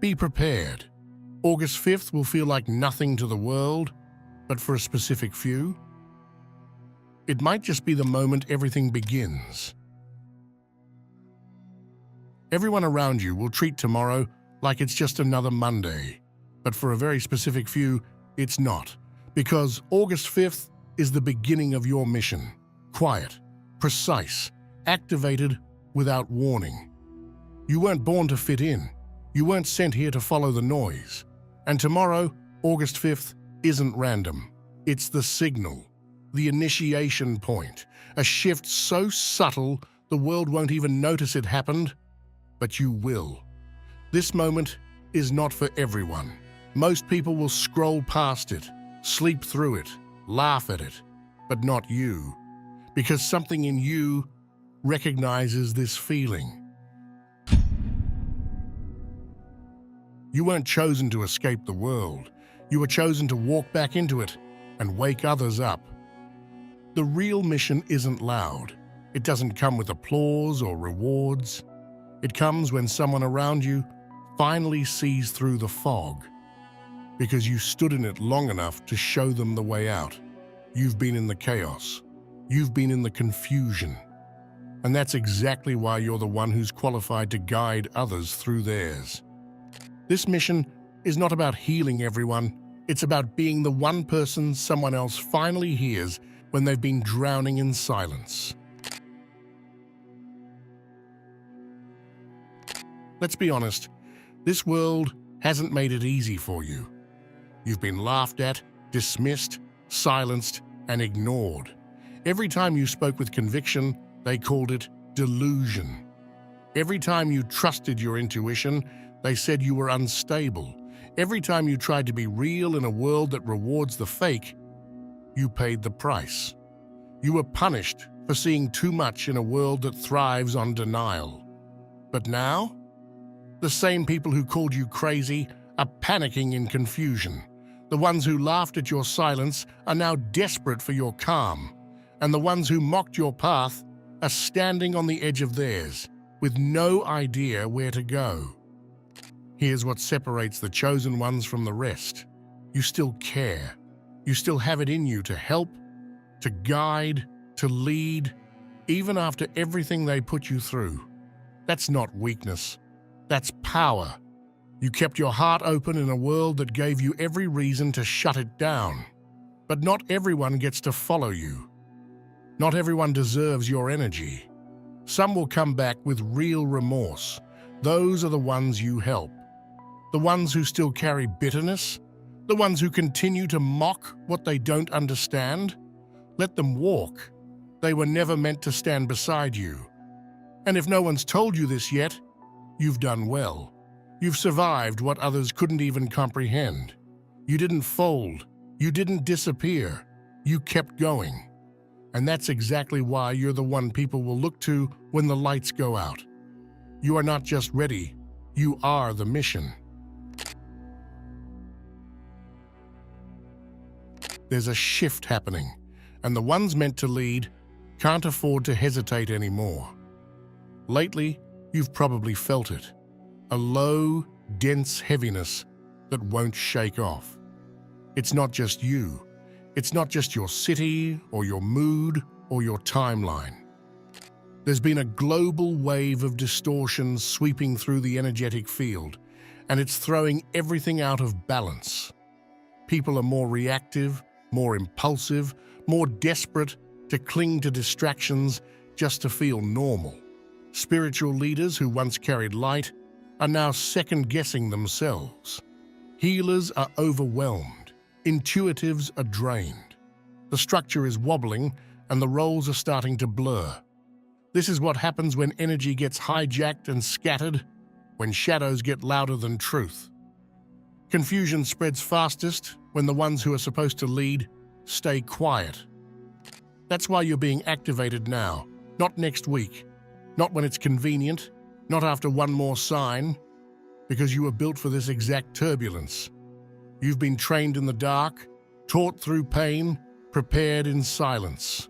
Be prepared. August 5th will feel like nothing to the world, but for a specific few, it might just be the moment everything begins. Everyone around you will treat tomorrow like it's just another Monday, but for a very specific few, it's not, because August 5th is the beginning of your mission. Quiet, precise, activated without warning. You weren't born to fit in. You weren't sent here to follow the noise. And tomorrow, August 5th, isn't random. It's the signal, the initiation point, a shift so subtle the world won't even notice it happened, but you will. This moment is not for everyone. Most people will scroll past it, sleep through it, laugh at it, but not you, because something in you recognizes this feeling. You weren't chosen to escape the world. You were chosen to walk back into it and wake others up. The real mission isn't loud. It doesn't come with applause or rewards. It comes when someone around you finally sees through the fog, because you stood in it long enough to show them the way out. You've been in the chaos. You've been in the confusion. And that's exactly why you're the one who's qualified to guide others through theirs. This mission is not about healing everyone. It's about being the one person someone else finally hears when they've been drowning in silence. Let's be honest, this world hasn't made it easy for you. You've been laughed at, dismissed, silenced, and ignored. Every time you spoke with conviction, they called it delusion. Every time you trusted your intuition, they said you were unstable. Every time you tried to be real in a world that rewards the fake, you paid the price. You were punished for seeing too much in a world that thrives on denial. But now, the same people who called you crazy are panicking in confusion. The ones who laughed at your silence are now desperate for your calm. And the ones who mocked your path are standing on the edge of theirs, with no idea where to go. Here's what separates the chosen ones from the rest. You still care. You still have it in you to help, to guide, to lead, even after everything they put you through. That's not weakness. That's power. You kept your heart open in a world that gave you every reason to shut it down. But not everyone gets to follow you. Not everyone deserves your energy. Some will come back with real remorse. Those are the ones you help. The ones who still carry bitterness, the ones who continue to mock what they don't understand. Let them walk. They were never meant to stand beside you. And if no one's told you this yet, you've done well. You've survived what others couldn't even comprehend. You didn't fold. You didn't disappear. You kept going. And that's exactly why you're the one people will look to when the lights go out. You are not just ready. You are the mission. There's a shift happening, and the ones meant to lead can't afford to hesitate anymore. Lately, you've probably felt it. A low, dense heaviness that won't shake off. It's not just you. It's not just your city, or your mood, or your timeline. There's been a global wave of distortion sweeping through the energetic field, and it's throwing everything out of balance. People are more reactive, more impulsive, more desperate to cling to distractions just to feel normal. Spiritual leaders who once carried light are now second-guessing themselves. Healers are overwhelmed. Intuitives are drained. The structure is wobbling and the roles are starting to blur. This is what happens when energy gets hijacked and scattered, when shadows get louder than truth. Confusion spreads fastest when the ones who are supposed to lead stay quiet. That's why you're being activated now, not next week, not when it's convenient, not after one more sign, because you were built for this exact turbulence. You've been trained in the dark, taught through pain, prepared in silence.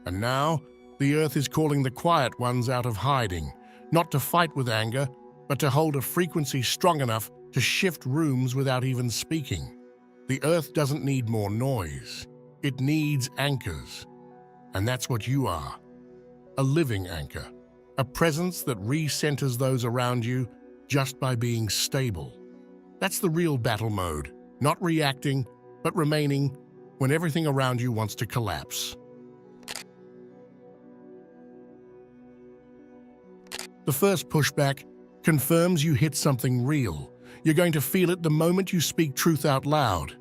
And now, the earth is calling the quiet ones out of hiding, not to fight with anger, but to hold a frequency strong enough to shift rooms without even speaking. The earth doesn't need more noise. It needs anchors. And that's what you are. A living anchor. A presence that recenters those around you just by being stable. That's the real battle mode. Not reacting, but remaining when everything around you wants to collapse. The first pushback confirms you hit something real. You're going to feel it the moment you speak truth out loud.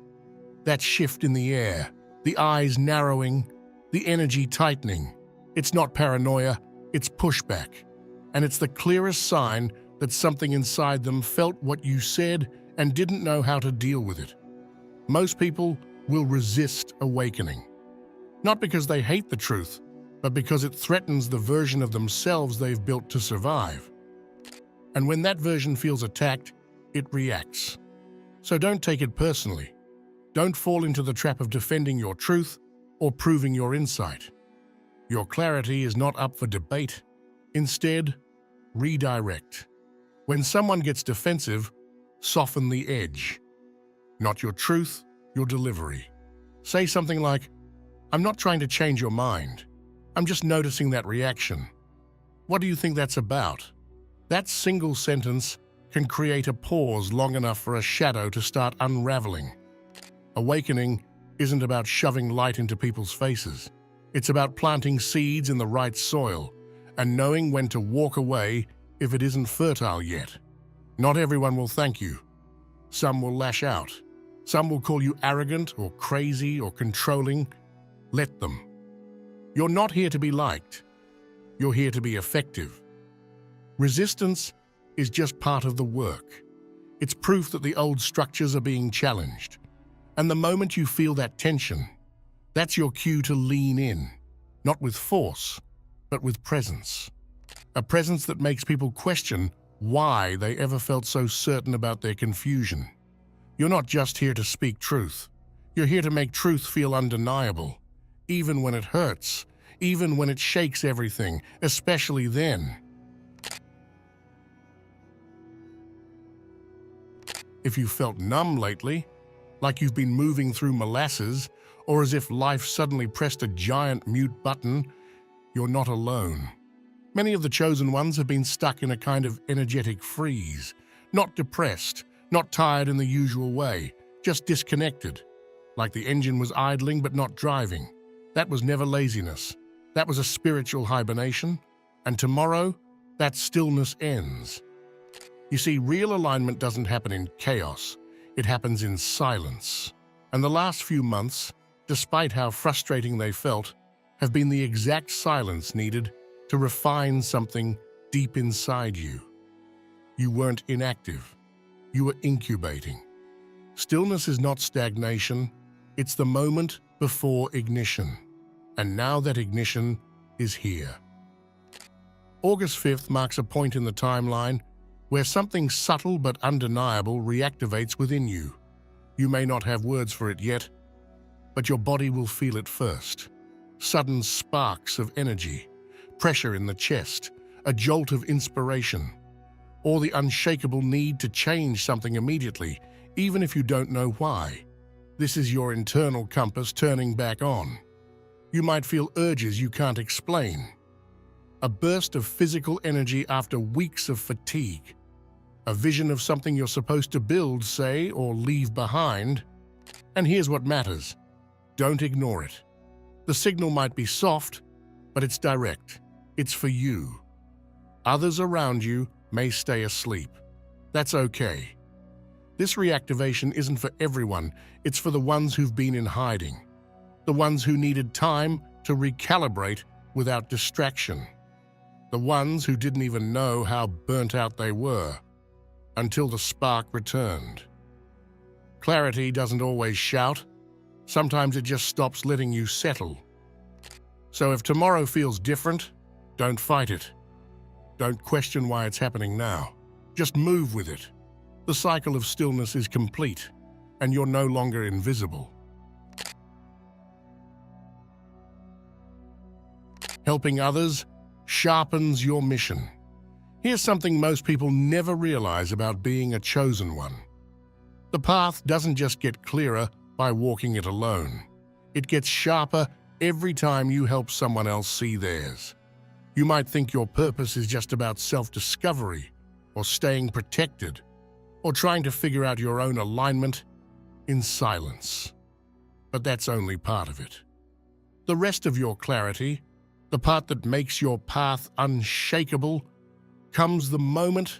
That shift in the air, the eyes narrowing, the energy tightening. It's not paranoia, it's pushback. And it's the clearest sign that something inside them felt what you said and didn't know how to deal with it. Most people will resist awakening. Not because they hate the truth, but because it threatens the version of themselves they've built to survive. And when that version feels attacked, it reacts. So don't take it personally. Don't fall into the trap of defending your truth or proving your insight. Your clarity is not up for debate. Instead, redirect. When someone gets defensive, soften the edge. Not your truth, your delivery. Say something like, "I'm not trying to change your mind. I'm just noticing that reaction. What do you think that's about?" That single sentence can create a pause long enough for a shadow to start unraveling. Awakening isn't about shoving light into people's faces. It's about planting seeds in the right soil and knowing when to walk away if it isn't fertile yet. Not everyone will thank you. Some will lash out. Some will call you arrogant or crazy or controlling. Let them. You're not here to be liked. You're here to be effective. Resistance is just part of the work. It's proof that the old structures are being challenged. And the moment you feel that tension, that's your cue to lean in, not with force, but with presence. A presence that makes people question why they ever felt so certain about their confusion. You're not just here to speak truth. You're here to make truth feel undeniable, even when it hurts, even when it shakes everything, especially then. If you felt numb lately, like you've been moving through molasses, or as if life suddenly pressed a giant mute button, you're not alone. Many of the chosen ones have been stuck in a kind of energetic freeze, not depressed, not tired in the usual way, just disconnected, like the engine was idling but not driving. That was never laziness. That was a spiritual hibernation, and tomorrow, that stillness ends. You see, real alignment doesn't happen in chaos. It happens in silence. And the last few months, despite how frustrating they felt, have been the exact silence needed to refine something deep inside you. You weren't inactive. You were incubating. Stillness is not stagnation. It's the moment before ignition. And now that ignition is here. August 5th marks a point in the timeline where something subtle but undeniable reactivates within you. You may not have words for it yet, but your body will feel it first. Sudden sparks of energy, pressure in the chest, a jolt of inspiration, or the unshakable need to change something immediately, even if you don't know why. This is your internal compass turning back on. You might feel urges you can't explain. A burst of physical energy after weeks of fatigue. A vision of something you're supposed to build, say, or leave behind. And here's what matters. Don't ignore it. The signal might be soft, but it's direct. It's for you. Others around you may stay asleep. That's okay. This reactivation isn't for everyone. It's for the ones who've been in hiding. The ones who needed time to recalibrate without distraction. The ones who didn't even know how burnt out they were until the spark returned. Clarity doesn't always shout. Sometimes it just stops letting you settle. So if tomorrow feels different, don't fight it. Don't question why it's happening now. Just move with it. The cycle of stillness is complete, and you're no longer invisible. Helping others sharpens your mission. Here's something most people never realize about being a chosen one. The path doesn't just get clearer by walking it alone. It gets sharper every time you help someone else see theirs. You might think your purpose is just about self-discovery, or staying protected, or trying to figure out your own alignment in silence. But that's only part of it. The rest of your clarity, the part that makes your path unshakable, comes the moment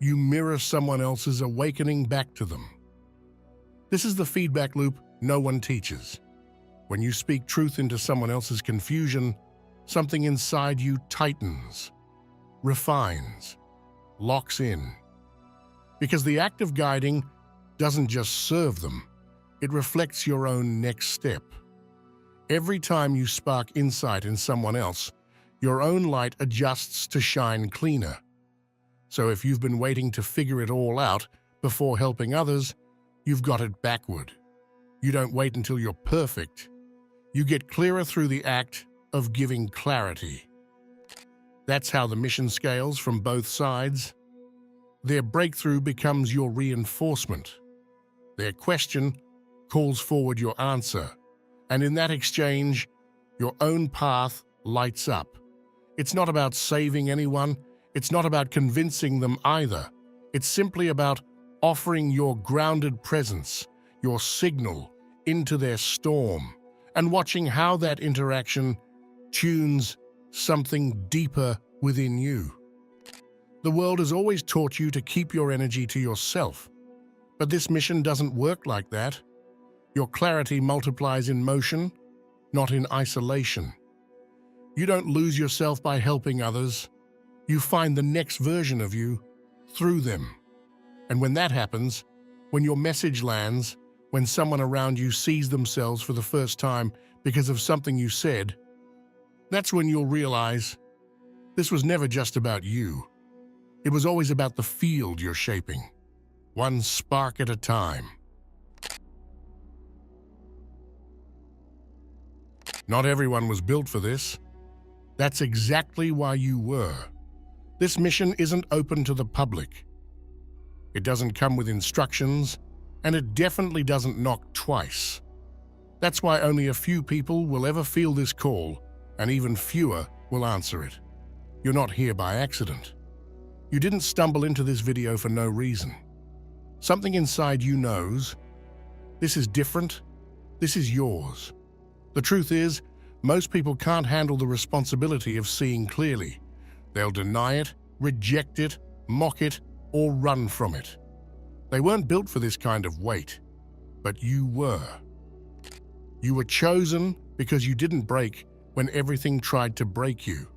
you mirror someone else's awakening back to them. This is the feedback loop no one teaches. When you speak truth into someone else's confusion, something inside you tightens, refines, locks in. Because the act of guiding doesn't just serve them, it reflects your own next step. Every time you spark insight in someone else, your own light adjusts to shine cleaner. So if you've been waiting to figure it all out before helping others, you've got it backward. You don't wait until you're perfect. You get clearer through the act of giving clarity. That's how the mission scales from both sides. Their breakthrough becomes your reinforcement. Their question calls forward your answer. And in that exchange, your own path lights up. It's not about saving anyone. It's not about convincing them either. It's simply about offering your grounded presence, your signal, into their storm, and watching how that interaction tunes something deeper within you. The world has always taught you to keep your energy to yourself, but this mission doesn't work like that. Your clarity multiplies in motion, not in isolation. You don't lose yourself by helping others. You find the next version of you through them. And when that happens, when your message lands, when someone around you sees themselves for the first time because of something you said, that's when you'll realize this was never just about you. It was always about the field you're shaping, one spark at a time. Not everyone was built for this. That's exactly why you were. This mission isn't open to the public. It doesn't come with instructions, and it definitely doesn't knock twice. That's why only a few people will ever feel this call, and even fewer will answer it. You're not here by accident. You didn't stumble into this video for no reason. Something inside you knows, this is different, this is yours. The truth is, most people can't handle the responsibility of seeing clearly. They'll deny it, reject it, mock it, or run from it. They weren't built for this kind of weight, but you were. You were chosen because you didn't break when everything tried to break you.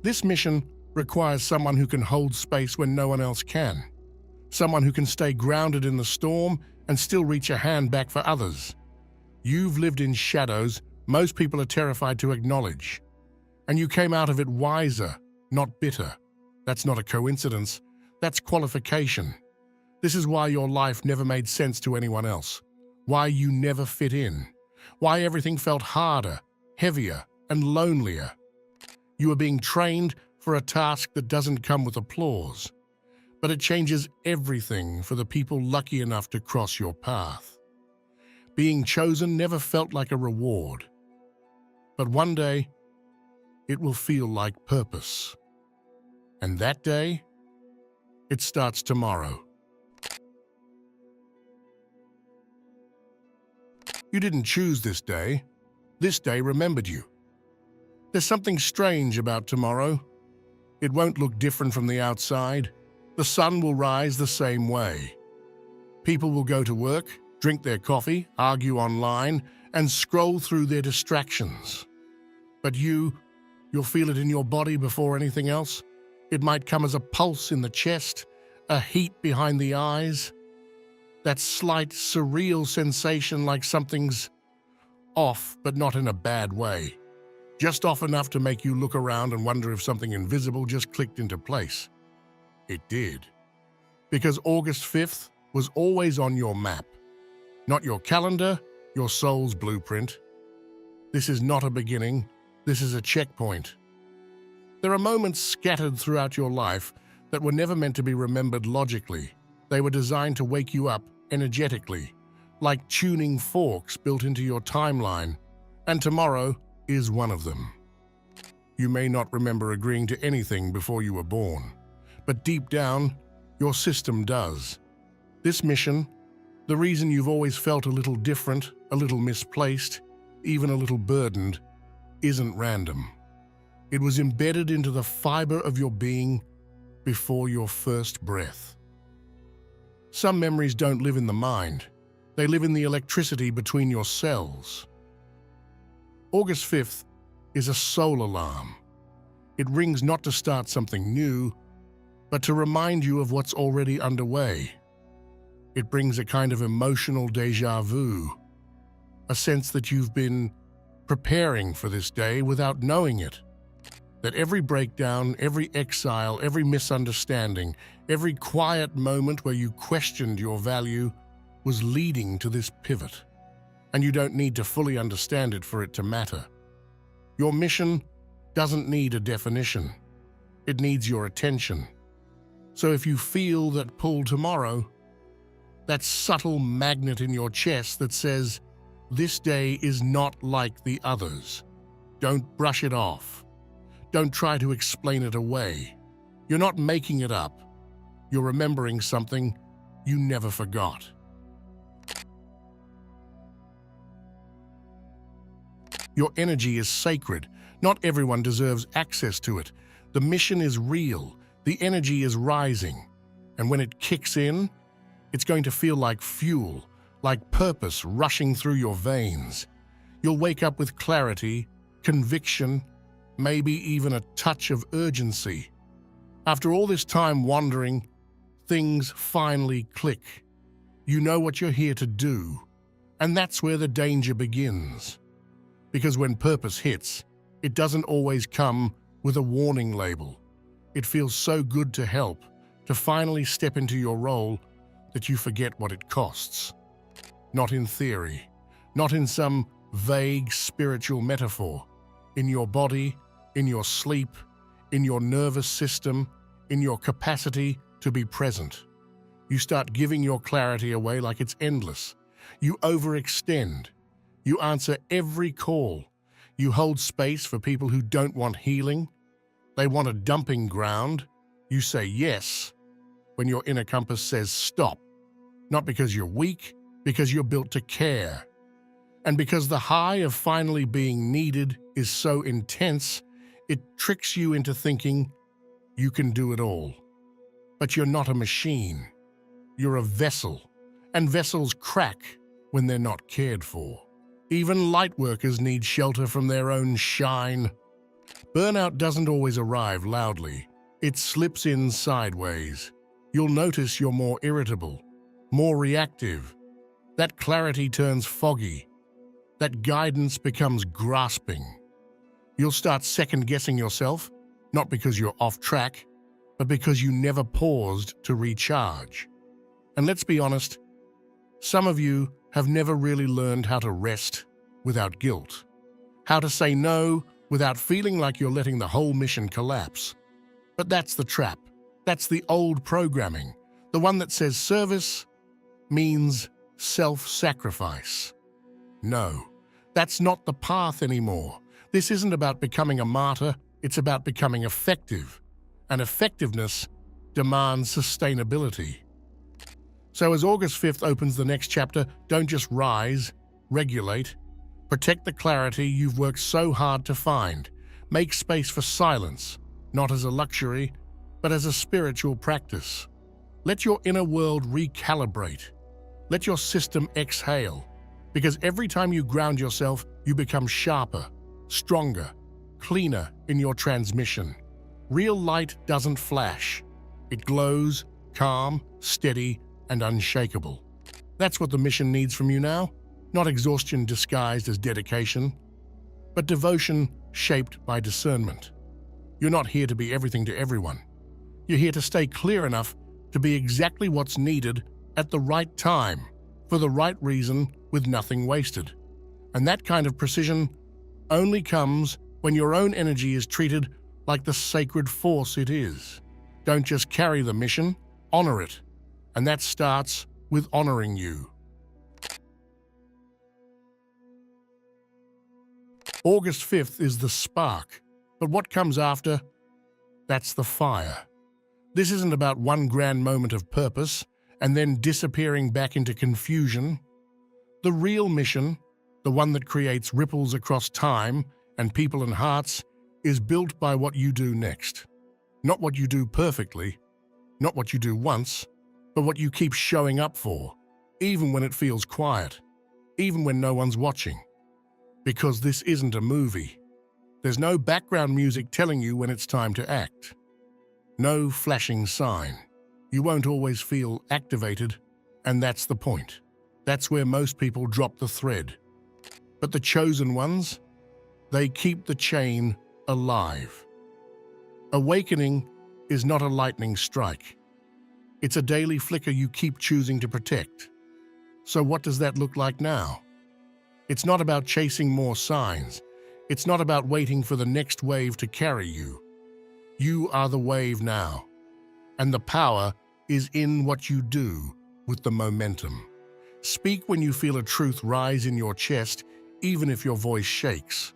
This mission requires someone who can hold space when no one else can. Someone who can stay grounded in the storm and still reach a hand back for others. You've lived in shadows most people are terrified to acknowledge. And you came out of it wiser, not bitter. That's not a coincidence. That's qualification. This is why your life never made sense to anyone else. Why you never fit in. Why everything felt harder, heavier, and lonelier. You are being trained for a task that doesn't come with applause, but it changes everything for the people lucky enough to cross your path. Being chosen never felt like a reward, but one day it will feel like purpose. And that day, it starts tomorrow. You didn't choose this day. This day remembered you. There's something strange about tomorrow. It won't look different from the outside. The sun will rise the same way. People will go to work, drink their coffee, argue online, and scroll through their distractions. But you'll feel it in your body before anything else. It might come as a pulse in the chest, a heat behind the eyes, that slight, surreal sensation like something's off, but not in a bad way. Just off enough to make you look around and wonder if something invisible just clicked into place. It did. Because August 5th was always on your map. Not your calendar, your soul's blueprint. This is not a beginning. This is a checkpoint. There are moments scattered throughout your life that were never meant to be remembered logically. They were designed to wake you up energetically, like tuning forks built into your timeline, and tomorrow is one of them. You may not remember agreeing to anything before you were born, but deep down, your system does. This mission, the reason you've always felt a little different, a little misplaced, even a little burdened, isn't random. It was embedded into the fiber of your being before your first breath. Some memories don't live in the mind. They live in the electricity between your cells. August 5th is a soul alarm. It rings not to start something new, but to remind you of what's already underway. It brings a kind of emotional déjà vu, a sense that you've been preparing for this day without knowing it. That every breakdown, every exile, every misunderstanding, every quiet moment where you questioned your value was leading to this pivot. And you don't need to fully understand it for it to matter. Your mission doesn't need a definition. It needs your attention. So if you feel that pull tomorrow, that subtle magnet in your chest that says, this day is not like the others, don't brush it off. Don't try to explain it away. You're not making it up. You're remembering something you never forgot. Your energy is sacred. Not everyone deserves access to it. The mission is real. The energy is rising. And when it kicks in, it's going to feel like fuel, like purpose rushing through your veins. You'll wake up with clarity, conviction, maybe even a touch of urgency. After all this time wandering, things finally click. You know what you're here to do, and that's where the danger begins. Because when purpose hits, it doesn't always come with a warning label. It feels so good to help, to finally step into your role, that you forget what it costs. Not in theory, not in some vague spiritual metaphor. In your body, in your sleep, in your nervous system, in your capacity to be present. You start giving your clarity away like it's endless. You overextend. You answer every call. You hold space for people who don't want healing. They want a dumping ground. You say yes when your inner compass says stop. Not because you're weak, because you're built to care. And because the high of finally being needed is so intense, it tricks you into thinking you can do it all. But you're not a machine. You're a vessel, and vessels crack when they're not cared for. Even light workers need shelter from their own shine. Burnout doesn't always arrive loudly. It slips in sideways. You'll notice you're more irritable, more reactive. That clarity turns foggy. That guidance becomes grasping. You'll start second-guessing yourself, not because you're off track, but because you never paused to recharge. And let's be honest, some of you have never really learned how to rest without guilt, how to say no without feeling like you're letting the whole mission collapse. But that's the trap. That's the old programming, the one that says service means self-sacrifice. No, that's not the path anymore. This isn't about becoming a martyr, it's about becoming effective. And effectiveness demands sustainability. So as August 5th opens the next chapter, don't just rise, regulate. Protect the clarity you've worked so hard to find. Make space for silence, not as a luxury, but as a spiritual practice. Let your inner world recalibrate. Let your system exhale. Because every time you ground yourself, you become sharper, stronger, cleaner in your transmission. Real light doesn't flash. It glows, calm, steady, and unshakable. That's what the mission needs from you now. Not exhaustion disguised as dedication, but devotion shaped by discernment. You're not here to be everything to everyone. You're here to stay clear enough to be exactly what's needed at the right time, for the right reason, with nothing wasted. And that kind of precision only comes when your own energy is treated like the sacred force it is. Don't just carry the mission, honor it. And that starts with honoring you. August 5th is the spark, but what comes after? That's the fire. This isn't about one grand moment of purpose and then disappearing back into confusion. The real mission, the one that creates ripples across time and people and hearts, is built by what you do next. Not what you do perfectly, not what you do once, but what you keep showing up for, even when it feels quiet, even when no one's watching. Because this isn't a movie. There's no background music telling you when it's time to act. No flashing sign. You won't always feel activated, and that's the point. That's where most people drop the thread. But the chosen ones, they keep the chain alive. Awakening is not a lightning strike. It's a daily flicker you keep choosing to protect. So what does that look like now? It's not about chasing more signs. It's not about waiting for the next wave to carry you. You are the wave now. And the power is in what you do with the momentum. Speak when you feel a truth rise in your chest, even if your voice shakes.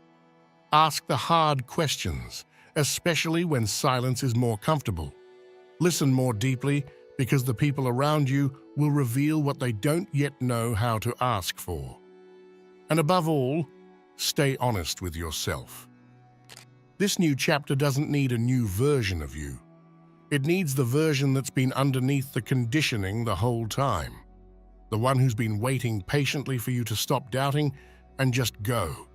Ask the hard questions, especially when silence is more comfortable. Listen more deeply, because the people around you will reveal what they don't yet know how to ask for. And above all, stay honest with yourself. This new chapter doesn't need a new version of you. It needs the version that's been underneath the conditioning the whole time. The one who's been waiting patiently for you to stop doubting and just go.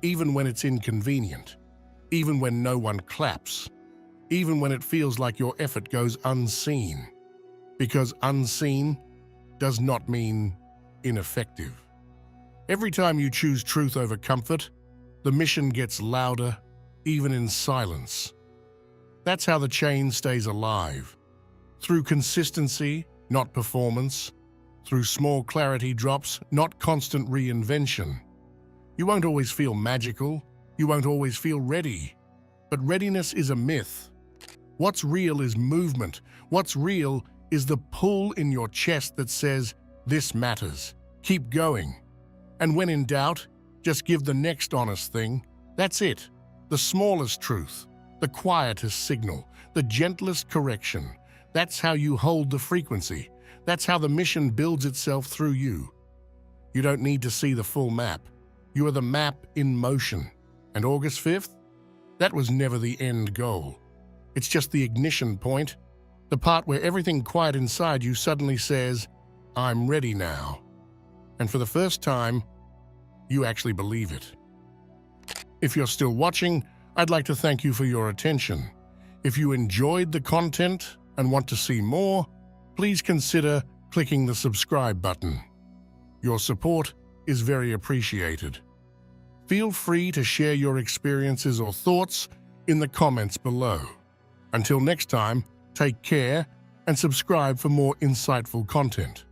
Even when it's inconvenient. Even when no one claps. Even when it feels like your effort goes unseen. Because unseen does not mean ineffective. Every time you choose truth over comfort, the mission gets louder, even in silence. That's how the chain stays alive. Through consistency, not performance. Through small clarity drops, not constant reinvention. You won't always feel magical. You won't always feel ready. But readiness is a myth. What's real is movement. What's real is the pull in your chest that says, this matters. Keep going. And when in doubt, just give the next honest thing. That's it. The smallest truth, the quietest signal, the gentlest correction. That's how you hold the frequency. That's how the mission builds itself through you. You don't need to see the full map. You are the map in motion. And August 5th? That was never the end goal. It's just the ignition point, the part where everything quiet inside you suddenly says, I'm ready now. And for the first time, you actually believe it. If you're still watching, I'd like to thank you for your attention. If you enjoyed the content and want to see more, please consider clicking the subscribe button. Your support is very appreciated. Feel free to share your experiences or thoughts in the comments below. Until next time, take care and subscribe for more insightful content.